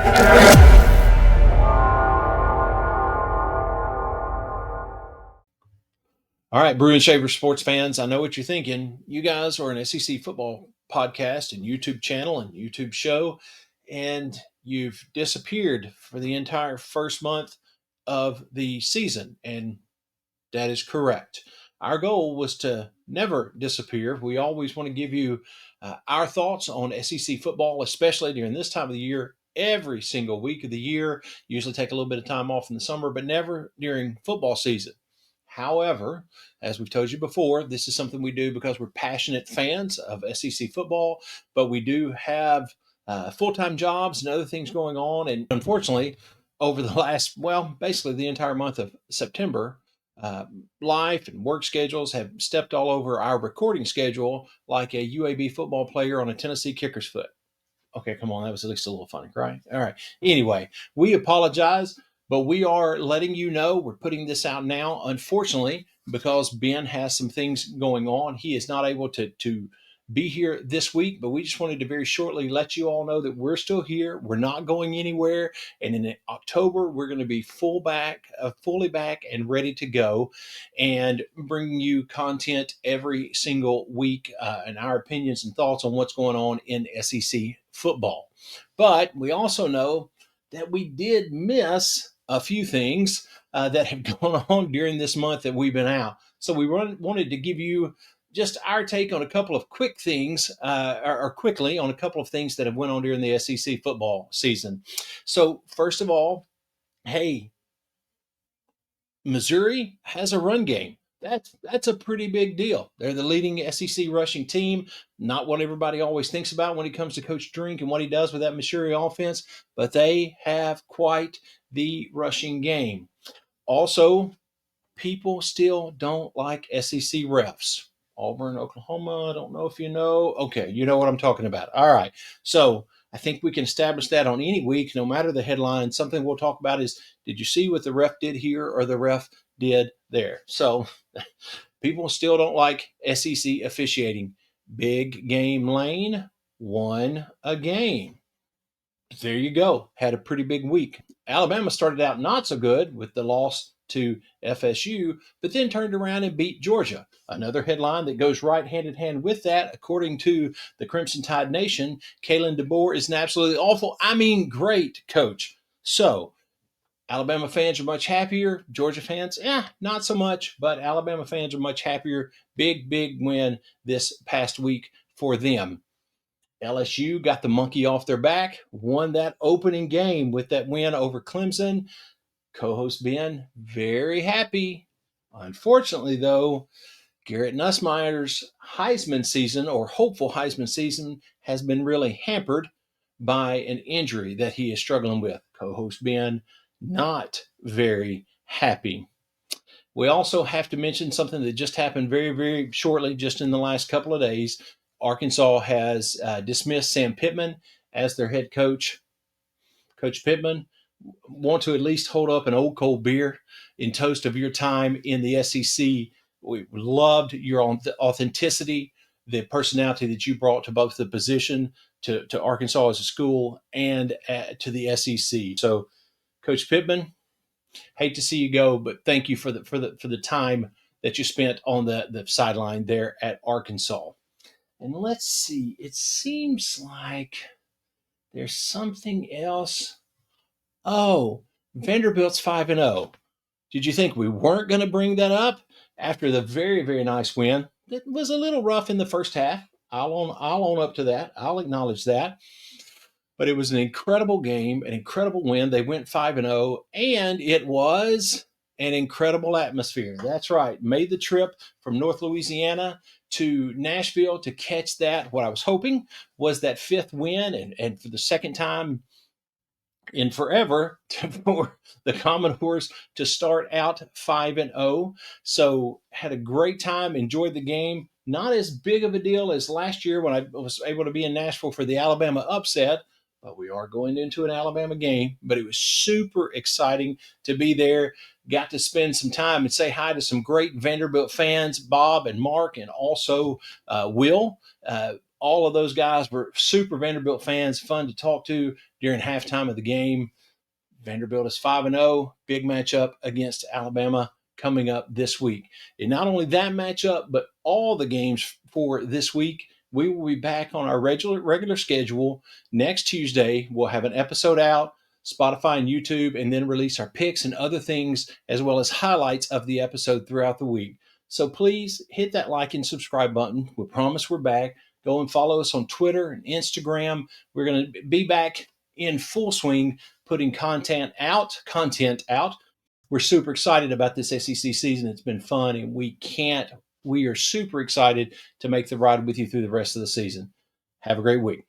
All right, Brew and Shaver sports fans, I know what you're thinking. You guys are an SEC football podcast and YouTube channel and YouTube show, and you've disappeared for the entire first month of the season. And that is correct. Our goal was to never disappear. We always want to give you our thoughts on SEC football, especially during this time of the year, every single week of the year. Usually take a little bit of time off in the summer, but never during football season. However, as we've told you before, this is something we do because we're passionate fans of SEC football, but we do have full-time jobs and other things going on. And unfortunately, over the last, well, basically the entire month of September, uh, life and work schedules have stepped all over our recording schedule like a UAB football player on a Tennessee kicker's foot. Okay, come on. That was at least a little funny, right? All right. Anyway, we apologize, but we are letting you know we're putting this out now. Unfortunately, because Ben has some things going on, he is not able to be here this week, but we just wanted to very shortly let you all know that we're still here. We're not going anywhere. And in October, we're going to be fully back and ready to go and bringing you content every single week and our opinions and thoughts on what's going on in SEC football. But we also know that we did miss a few things that have gone on during this month that we've been out. So we wanted to give you just our take on a couple of quick things, or quickly on a couple of things that have went on during the SEC football season. So first of all, hey, Missouri has a run game. That's a pretty big deal. They're the leading SEC rushing team. Not what everybody always thinks about when it comes to Coach Drink and what he does with that Missouri offense, but they have quite the rushing game. Also, people still don't like SEC refs. Auburn, Oklahoma, I don't know if you know. Okay, you know what I'm talking about. All right. So I think we can establish that on any week, no matter the headline. Something we'll talk about is, did you see what the ref did here or the ref did there? So people still don't like SEC officiating. Big Game Lane won a game. There you go. Had a pretty big week. Alabama started out not so good with the loss to FSU, but then turned around and beat Georgia. Another headline that goes right hand in hand with that, according to the Crimson Tide Nation, Kalen DeBoer is an absolutely awful, great coach. So Alabama fans are much happier. Georgia fans, not so much, but Alabama fans are much happier. Big, big win this past week for them. LSU got the monkey off their back, won that opening game with that win over Clemson. Co-host Ben, very happy. Unfortunately, though, Garrett Nussmeier's Heisman season, or hopeful Heisman season, has been really hampered by an injury that he is struggling with. Co-host Ben, not very happy. We also have to mention something that just happened very, very shortly, just in the last couple of days. Arkansas has dismissed Sam Pittman as their head coach. Coach Pittman, want to at least hold up an old cold beer in toast of your time in the SEC. We loved your authenticity, the personality that you brought to both the position, to Arkansas as a school, and to the SEC. So, Coach Pittman, hate to see you go, but thank you for the time that you spent on the sideline there at Arkansas. And let's see, it seems like there's something else. Oh, Vanderbilt's 5-0. Did you think we weren't going to bring that up after the very, very nice win? It was a little rough in the first half. I'll own up to that. I'll acknowledge that. But it was an incredible game, an incredible win. They went 5-0, and it was an incredible atmosphere. That's right. Made the trip from North Louisiana to Nashville to catch that. What I was hoping was that fifth win, and for the second time in forever, for the Commodores to start out 5-0. So had a great time, enjoyed the game. Not as big of a deal as last year when I was able to be in Nashville for the Alabama upset, but we are going into an Alabama game. But it was super exciting to be there. Got to spend some time and say hi to some great Vanderbilt fans, Bob and Mark, and also Will. all of those guys were super Vanderbilt fans, fun to talk to during halftime of the game. Vanderbilt is 5-0, big matchup against Alabama coming up this week. And not only that matchup, but all the games for this week. We will be back on our regular schedule next Tuesday. We'll have an episode out, Spotify and YouTube, and then release our picks and other things, as well as highlights of the episode throughout the week. So please hit that like and subscribe button. We promise we're back. Go and follow us on Twitter and Instagram. We're going to be back in full swing, putting content out. We're super excited about this SEC season. It's been fun, and we are super excited to make the ride with you through the rest of the season. Have a great week.